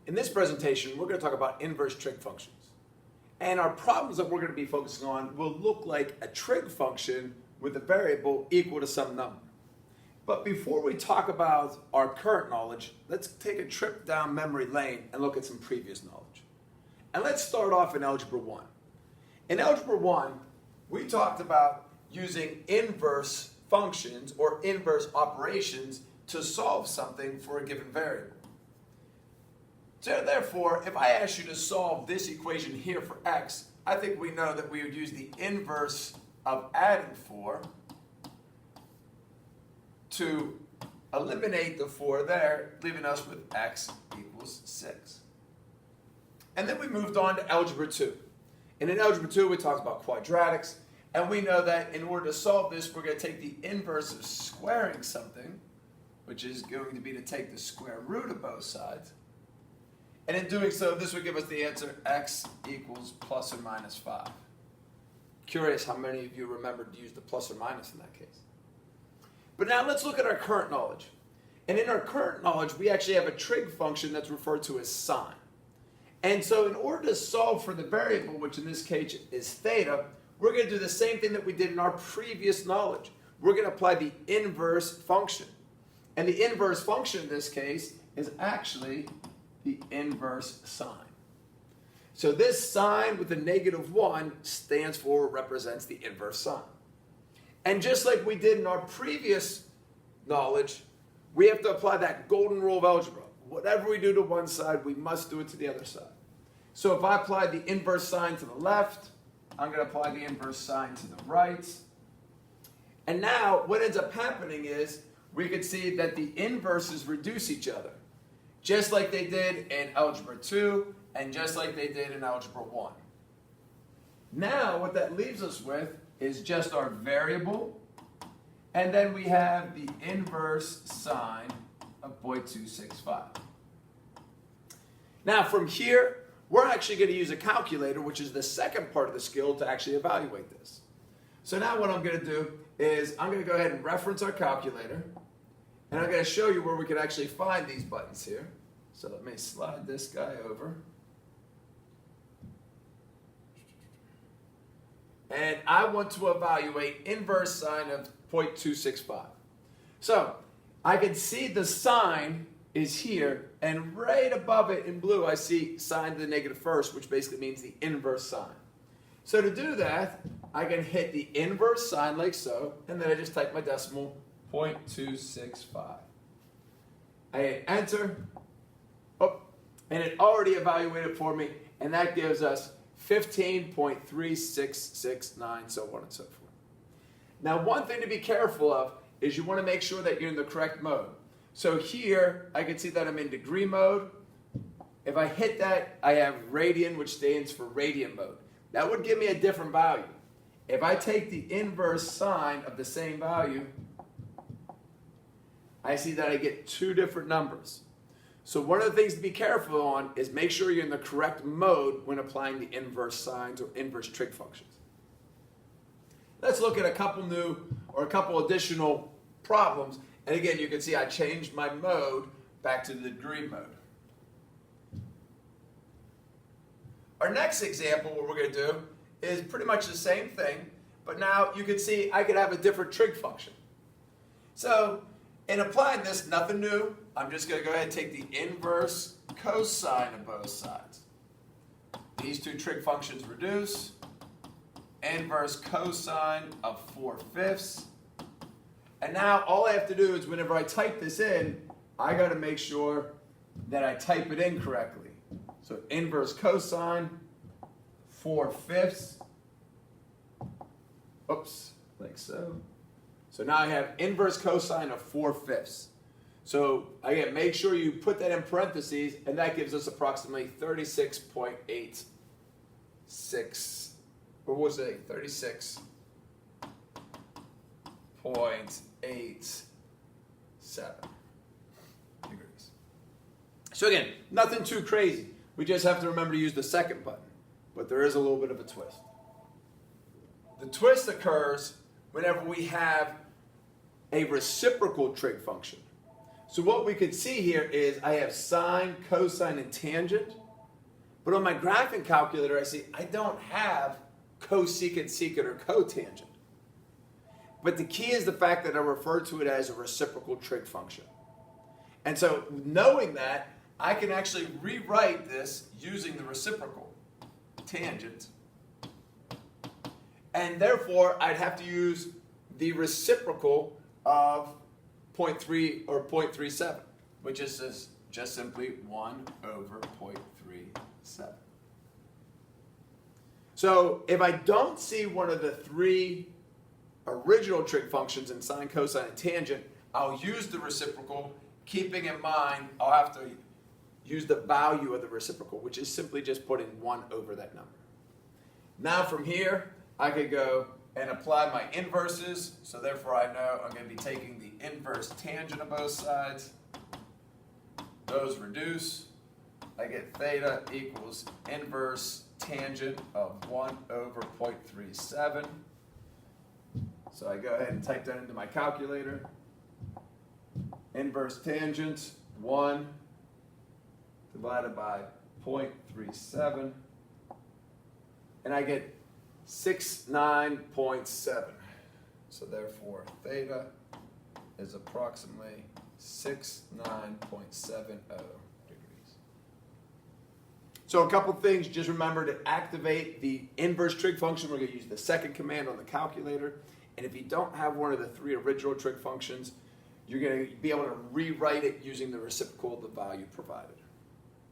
In this presentation, we're going to talk about inverse trig functions. And our problems that we're going to be focusing on will look like a trig function with a variable equal to some number. But before we talk about our current knowledge, let's take a trip down memory lane and look at some previous knowledge. And let's start off in Algebra 1. In Algebra 1, we talked about using inverse functions or inverse operations to solve something for a given variable. So therefore, if I ask you to solve this equation here for x, I think we know that we would use the inverse of adding 4 to eliminate the 4 there, leaving us with x equals 6. And then we moved on to Algebra 2. And in Algebra 2, we talked about quadratics, and we know that in order to solve this, we're going to take the inverse of squaring something, which is going to be to take the square root of both sides. And in doing so, this would give us the answer x equals plus or minus 5. Curious how many of you remembered to use the plus or minus in that case. But now let's look at our current knowledge. And in our current knowledge, we actually have a trig function that's referred to as sine. And so in order to solve for the variable, which in this case is theta, we're going to do the same thing that we did in our previous knowledge. We're going to apply the inverse function. And the inverse function in this case is actually the inverse sine. So this sign with a -1 stands for or represents the inverse sine. And just like we did in our previous knowledge, we have to apply that golden rule of algebra. Whatever we do to one side, we must do it to the other side. So if I apply the inverse sine to the left, I'm going to apply the inverse sine to the right. And now what ends up happening is we can see that the inverses reduce each other, just like they did in Algebra 2 and just like they did in Algebra 1. Now what that leaves us with is just our variable, and then we have the inverse sine of 0.265. Now from here, we're actually going to use a calculator, which is the second part of the skill to actually evaluate this. So now what I'm going to do is I'm going to go ahead and reference our calculator, and I'm going to show you where we can actually find these buttons here. So let me slide this guy over. And I want to evaluate inverse sine of 0.265. So I can see the sine is here, and right above it in blue I see sine to the -1st, which basically means the inverse sine. So to do that, I can hit the inverse sine like so, and then I just type my decimal, 0.265. I hit enter, and it already evaluated for me, and that gives us 15.3669, so on and so forth. Now, one thing to be careful of is you want to make sure that you're in the correct mode. So here, I can see that I'm in degree mode. If I hit that, I have radian, which stands for radian mode. That would give me a different value. If I take the inverse sine of the same value, I see that I get two different numbers. So one of the things to be careful on is make sure you're in the correct mode when applying the inverse sines or inverse trig functions. Let's look at a couple additional problems. And again, you can see I changed my mode back to the degree mode. Our next example, what we're going to do is pretty much the same thing, but now you can see I could have a different trig function. So in applying this, nothing new. I'm just going to go ahead and take the inverse cosine of both sides. These two trig functions reduce. Inverse cosine of 4/5. And now all I have to do is whenever I type this in, I got to make sure that I type it in correctly. So inverse cosine 4/5. Oops, like so. So now I have inverse cosine of 4/5. So again, make sure you put that in parentheses, and that gives us approximately 36.86, or what was it? 36.87 degrees. So again, nothing too crazy. We just have to remember to use the second button, but there is a little bit of a twist. The twist occurs whenever we have a reciprocal trig function. So what we could see here is I have sine, cosine, and tangent. But on my graphing calculator, I see I don't have cosecant, secant, or cotangent. But the key is the fact that I refer to it as a reciprocal trig function. And so knowing that, I can actually rewrite this using the reciprocal tangent. And therefore, I'd have to use the reciprocal of 0.3 or 0.37, which is just simply 1 over 0.37. So if I don't see one of the three original trig functions in sine, cosine, and tangent, I'll use the reciprocal, keeping in mind I'll have to use the value of the reciprocal, which is simply just putting 1 over that number. Now from here, I could go and apply my inverses, so therefore I know I'm going to be taking the inverse tangent of both sides. Those reduce. I get theta equals inverse tangent of 1 over 0.37. So I go ahead and type that into my calculator. Inverse tangent, 1 divided by 0.37. And I get 69.7. So therefore, theta is approximately 69.70 degrees. So a couple things, just remember to activate the inverse trig function. We're going to use the second command on the calculator. And if you don't have one of the three original trig functions, you're going to be able to rewrite it using the reciprocal of the value provided.